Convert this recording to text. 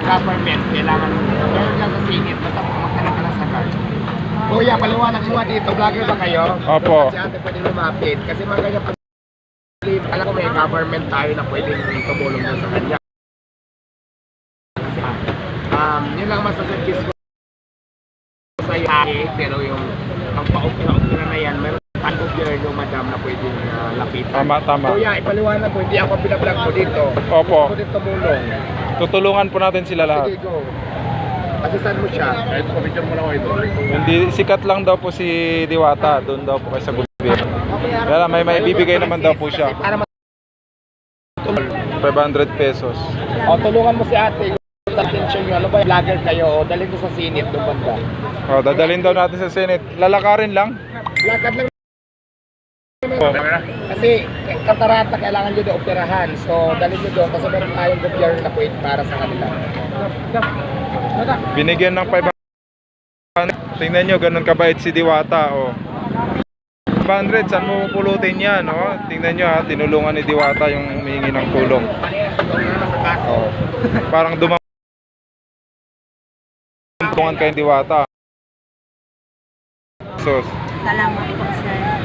government, kailangan meron lang sa singit, basta magtanong ka lang sa card. Kuya, paliwanag mo dito, vlogger ba kayo? Opo. Si ate pwede lumapit, kasi mga ganyan alam ko may government tayo na pwedeng tumulong mo sa kanya. Yun lang masasuggest ko sa iyo, pero yung ang pa-opera na yan, meron tayong gobyerno, madam, na pwedeng lapitan. Tama. Kuya, ipaliwanag mo, hindi ako pinablog mo dito. Opo. Gusto ko din tumulong. Tutulungan po natin sila lahat. Sige, go. Kasi saan mo siya? Kahit pamilya mo lang ito. Hindi, sikat lang daw po si Diwata, doon daw po kayo sa gobyerno. Kaya may bibigay naman daw po siya. Para 500 pesos. o, tulungan mo si ate. Attention nyo, ano ba, vlogger kayo, o dalhin ko sa sinit doon banda. O, dadalhin daw natin sa Senate. Lalakarin lang. Lakad lang. Kasi katarata kailangan nyo doon operahan. So, dalhin nyo doon kasi meron tayong gobyerno na pwede para sa kanila. Binigyan ng 500. Tingnan nyo, ganun kabait si Diwata. O. 500, saan mo pulutin yan? O? Tingnan nyo ha, tinulungan ni Diwata yung humingi ng tulong. O. Parang dumang kay Diwata. Sos. Salamat po, sir.